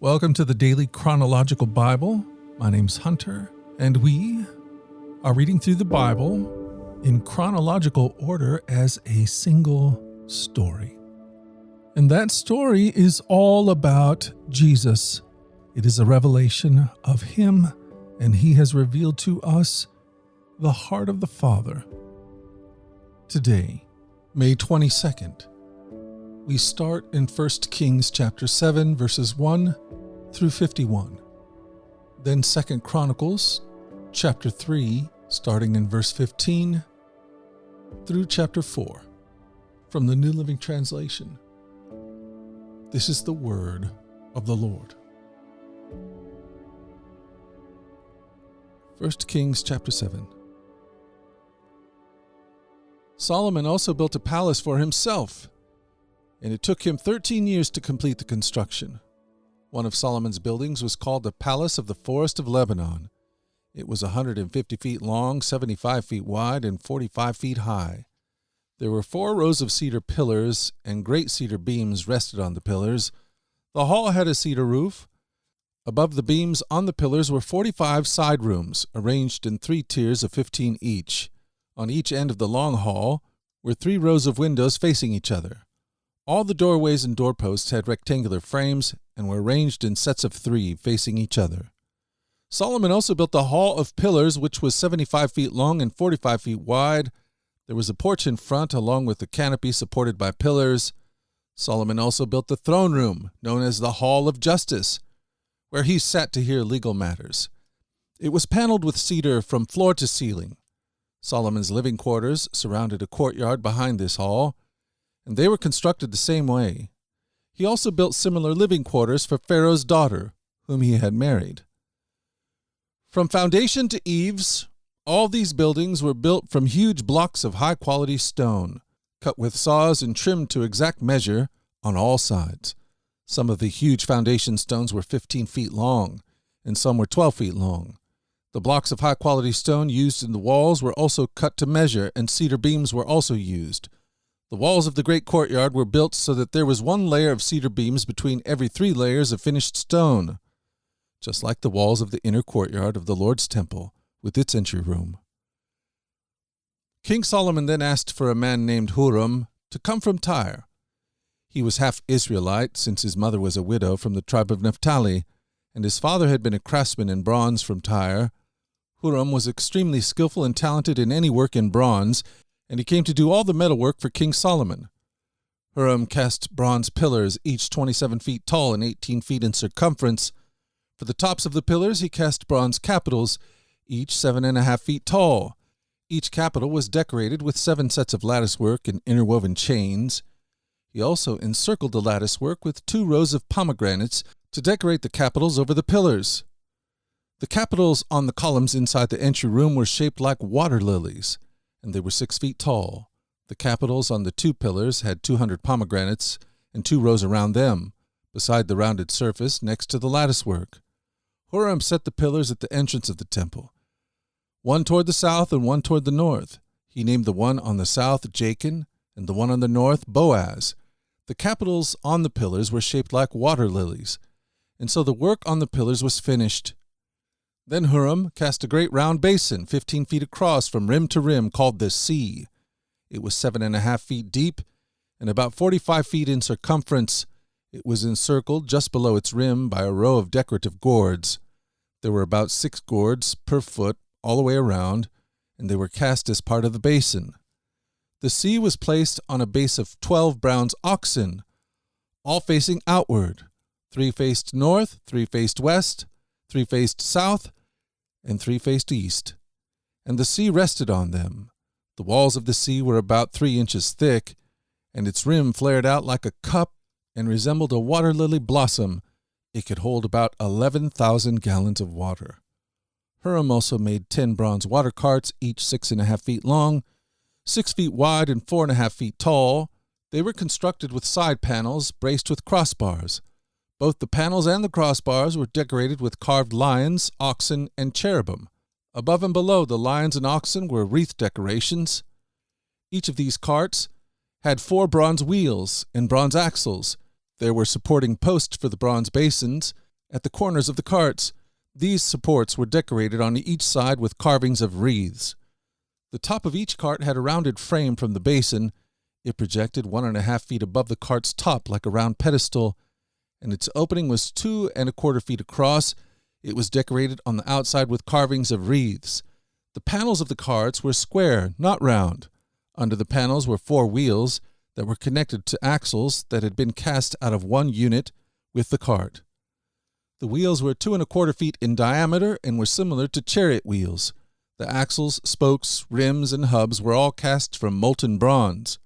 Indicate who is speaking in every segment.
Speaker 1: Welcome to the Daily Chronological Bible. My name's Hunter, and we are reading through the Bible in chronological order as a single story. And that story is all about Jesus. It is a revelation of Him, and He has revealed to us the heart of the Father. Today, May 22nd, we start in 1 Kings chapter 7, verses 1 through 51. Then 2 Chronicles chapter 3, starting in verse 15 through chapter 4, from the New Living Translation. This is the word of the Lord. 1 Kings chapter 7. Solomon also built a palace for himself, and it took him 13 years to complete the construction. One of Solomon's buildings was called the Palace of the Forest of Lebanon. It was 150 feet long, 75 feet wide, and 45 feet high. There were 4 rows of cedar pillars, and great cedar beams rested on the pillars. The hall had a cedar roof. Above the beams on the pillars were 45 side rooms, arranged in 3 tiers of 15 each. On each end of the long hall were 3 rows of windows facing each other. All the doorways and doorposts had rectangular frames and were arranged in sets of 3 facing each other. Solomon also built the Hall of Pillars, which was 75 feet long and 45 feet wide. There was a porch in front, along with a canopy supported by pillars. Solomon also built the throne room, known as the Hall of Justice, where he sat to hear legal matters. It was paneled with cedar from floor to ceiling. Solomon's living quarters surrounded a courtyard behind this hall, and they were constructed the same way. He also built similar living quarters for Pharaoh's daughter, whom he had married. From foundation to eaves, all these buildings were built from huge blocks of high-quality stone, cut with saws and trimmed to exact measure on all sides. Some of the huge foundation stones were 15 feet long, and some were 12 feet long. The blocks of high-quality stone used in the walls were also cut to measure, and cedar beams were also used. The walls of the great courtyard were built so that there was 1 layer of cedar beams between every 3 layers of finished stone, just like the walls of the inner courtyard of the Lord's temple with its entry room. King Solomon then asked for a man named Huram to come from Tyre. He was half Israelite, since his mother was a widow from the tribe of Naphtali, and his father had been a craftsman in bronze from Tyre. Huram was extremely skillful and talented in any work in bronze, and he came to do all the metalwork for King Solomon. Huram cast bronze pillars, each 27 feet tall and 18 feet in circumference. For the tops of the pillars he cast bronze capitals, each 7.5 feet tall. Each capital was decorated with 7 sets of latticework and interwoven chains. He also encircled the latticework with 2 rows of pomegranates to decorate the capitals over the pillars. The capitals on the columns inside the entry room were shaped like water lilies, and they were 6 feet tall. The capitals on the 2 pillars had 200 pomegranates and 2 rows around them, beside the rounded surface next to the latticework. Huram set the pillars at the entrance of the temple, 1 toward the south and 1 toward the north. He named the one on the south Jachin, and the one on the north Boaz. The capitals on the pillars were shaped like water lilies, and so the work on the pillars was finished. Then Huram cast a great round basin, 15 feet across from rim to rim, called the Sea. It was 7.5 feet deep and about 45 feet in circumference. It was encircled just below its rim by a row of decorative gourds. There were about 6 gourds per foot all the way around, and they were cast as part of the basin. The Sea was placed on a base of 12 bronze oxen, all facing outward. 3 faced north, 3 faced west, 3 faced south, and 3 faced east, and the Sea rested on them. The walls of the Sea were about 3 inches thick, and its rim flared out like a cup and resembled a water lily blossom. It could hold about 11,000 gallons of water. Huram also made 10 bronze water carts, each 6.5 feet long, 6 feet wide, and 4.5 feet tall. They were constructed with side panels braced with crossbars. Both the panels and the crossbars were decorated with carved lions, oxen, and cherubim. Above and below the lions and oxen were wreath decorations. Each of these carts had 4 bronze wheels and bronze axles. There were supporting posts for the bronze basins, at the corners of the carts. These supports were decorated on each side with carvings of wreaths. The top of each cart had a rounded frame from the basin. It projected 1.5 feet above the cart's top like a round pedestal, and its opening was 2¼ feet across. It was decorated on the outside with carvings of wreaths. The panels of the carts were square, not round. Under the panels were 4 wheels that were connected to axles that had been cast out of one unit with the cart. The wheels were 2¼ feet in diameter and were similar to chariot wheels. The axles, spokes, rims, and hubs were all cast from molten bronze.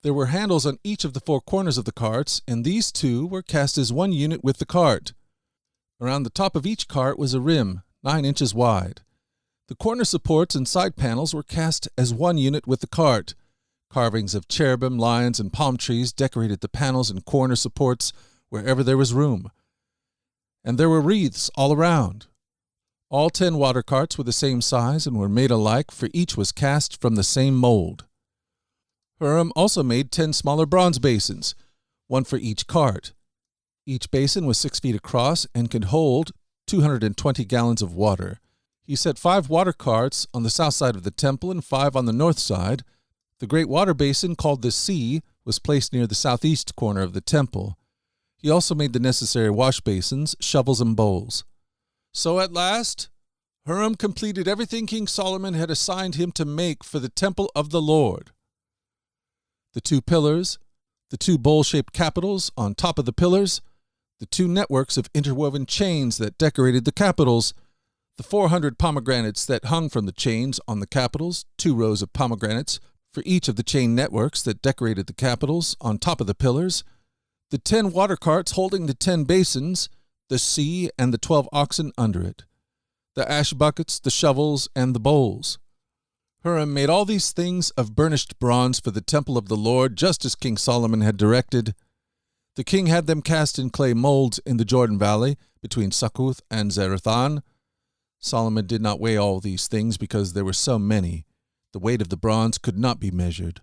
Speaker 1: There were handles on each of the 4 corners of the carts, and these too were cast as one unit with the cart. Around the top of each cart was a rim, 9 inches wide. The corner supports and side panels were cast as one unit with the cart. Carvings of cherubim, lions, and palm trees decorated the panels and corner supports wherever there was room. And there were wreaths all around. All 10 water carts were the same size and were made alike, for each was cast from the same mold. Huram also made 10 smaller bronze basins, one for each cart. Each basin was 6 feet across and could hold 220 gallons of water. He set 5 water carts on the south side of the temple and 5 on the north side. The great water basin, called the sea, was placed near the southeast corner of the temple. He also made the necessary wash basins, shovels, and bowls. So at last, Huram completed everything King Solomon had assigned him to make for the temple of the Lord. The 2 pillars, the 2 bowl-shaped capitals on top of the pillars, the 2 networks of interwoven chains that decorated the capitals, the 400 pomegranates that hung from the chains on the capitals, 2 rows of pomegranates for each of the chain networks that decorated the capitals on top of the pillars, the 10 water carts holding the 10 basins, the sea, and the 12 oxen under it, the ash buckets, the shovels, and the bowls. Huram made all these things of burnished bronze for the temple of the Lord, just as King Solomon had directed. The king had them cast in clay molds in the Jordan Valley, between Succoth and Zarethan. Solomon did not weigh all these things because there were so many. The weight of the bronze could not be measured.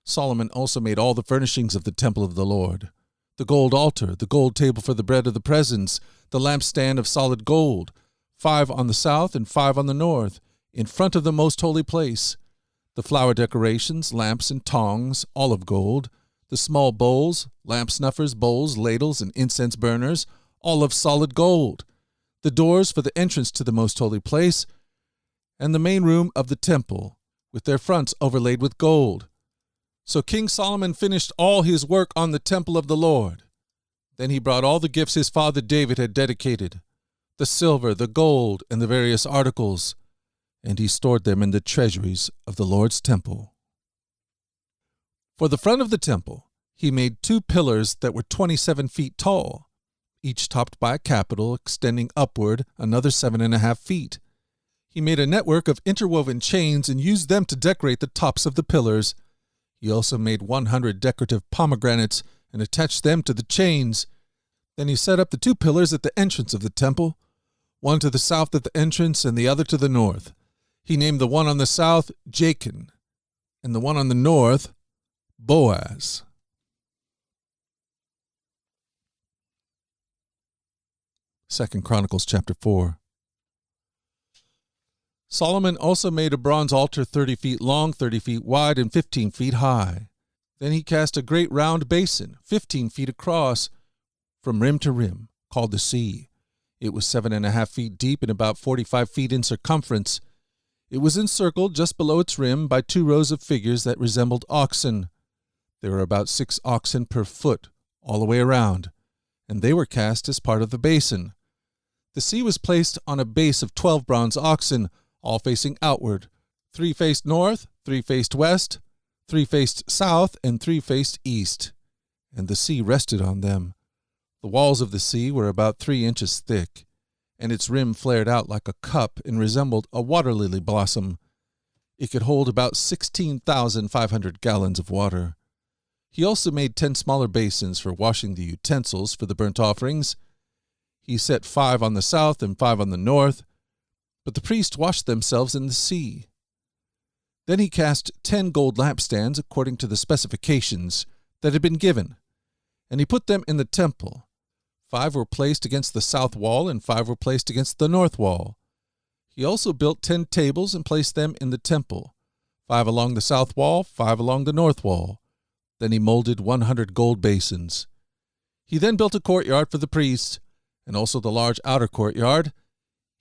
Speaker 1: Solomon also made all the furnishings of the temple of the Lord: the gold altar, the gold table for the bread of the presence, the lampstand of solid gold, 5 on the south and 5 on the north, in front of the most holy place, the flower decorations, lamps and tongs, all of gold, the small bowls, lamp snuffers, bowls, ladles, and incense burners, all of solid gold, the doors for the entrance to the most holy place, and the main room of the temple, with their fronts overlaid with gold. So King Solomon finished all his work on the temple of the Lord. Then he brought all the gifts his father David had dedicated, the silver, the gold, and the various articles, and he stored them in the treasuries of the Lord's temple. For the front of the temple, he made 2 pillars that were 27 feet tall, each topped by a capital extending upward another 7½ feet. He made a network of interwoven chains and used them to decorate the tops of the pillars. He also made 100 decorative pomegranates and attached them to the chains. Then he set up the 2 pillars at the entrance of the temple, one to the south at the entrance and the other to the north. He named the one on the south Jachin, and the one on the north Boaz. Second Chronicles chapter 4. Solomon also made a bronze altar 30 feet long, 30 feet wide, and 15 feet high. Then he cast a great round basin, 15 feet across, from rim to rim, called the sea. It was 7½ feet deep and about 45 feet in circumference. It was encircled just below its rim by 2 rows of figures that resembled oxen. There were about 6 oxen per foot all the way around, and they were cast as part of the basin. The sea was placed on a base of 12 bronze oxen, all facing outward. 3 faced north, 3 faced west, 3 faced south, and 3 faced east, and the sea rested on them. The walls of the sea were about 3 inches thick, and its rim flared out like a cup and resembled a water lily blossom. It could hold about 16,500 gallons of water. He also made 10 smaller basins for washing the utensils for the burnt offerings. He set 5 on the south and 5 on the north, but the priests washed themselves in the sea. Then he cast 10 gold lampstands according to the specifications that had been given, and he put them in the temple. 5 were placed against the south wall, and 5 were placed against the north wall. He also built 10 tables and placed them in the temple, 5 along the south wall, 5 along the north wall. Then he molded 100 gold basins. He then built a courtyard for the priests, and also the large outer courtyard.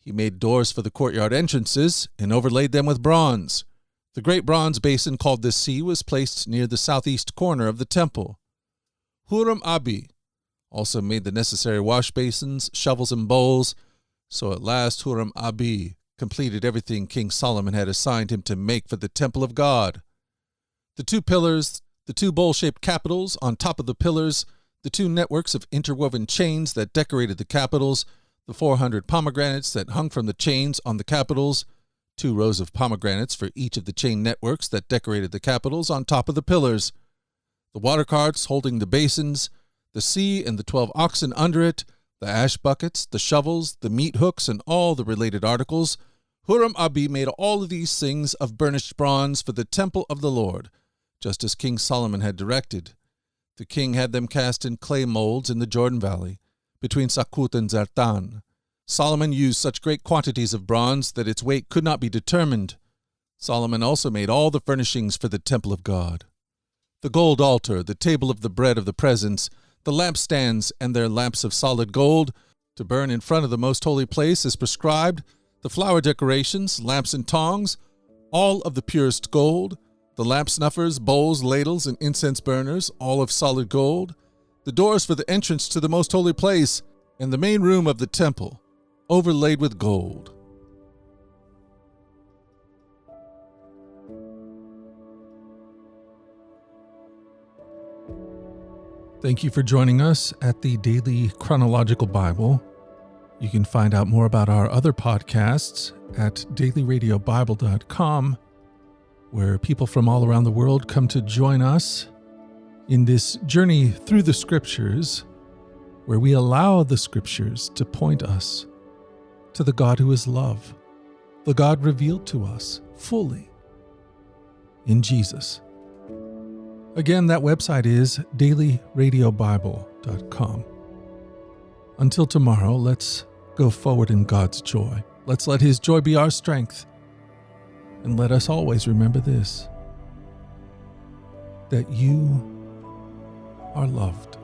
Speaker 1: He made doors for the courtyard entrances and overlaid them with bronze. The great bronze basin called the Sea was placed near the southeast corner of the temple. Huram-Abi also made the necessary wash basins, shovels, and bowls. So at last Huram-Abi completed everything King Solomon had assigned him to make for the temple of God. The 2 pillars, the 2 bowl-shaped capitals on top of the pillars, the 2 networks of interwoven chains that decorated the capitals, the 400 pomegranates that hung from the chains on the capitals, 2 rows of pomegranates for each of the chain networks that decorated the capitals on top of the pillars, the water carts holding the basins, the sea and the 12 oxen under it, the ash buckets, the shovels, the meat hooks, and all the related articles. Huram-Abi made all of these things of burnished bronze for the temple of the Lord, just as King Solomon had directed. The king had them cast in clay molds in the Jordan Valley, between Sakut and Zartan. Solomon used such great quantities of bronze that its weight could not be determined. Solomon also made all the furnishings for the temple of God: the gold altar, the table of the bread of the presence, the lampstands and their lamps of solid gold, to burn in front of the most holy place as prescribed, the flower decorations, lamps and tongs, all of the purest gold, the lamp snuffers, bowls, ladles, and incense burners, all of solid gold, the doors for the entrance to the most holy place, and the main room of the temple, overlaid with gold. Thank you for joining us at the Daily Chronological Bible. You can find out more about our other podcasts at dailyradiobible.com, where people from all around the world come to join us in this journey through the Scriptures, where we allow the Scriptures to point us to the God who is love, the God revealed to us fully in Jesus. Again, that website is dailyradiobible.com. Until tomorrow, let's go forward in God's joy. Let's let His joy be our strength. And let us always remember this, that you are loved.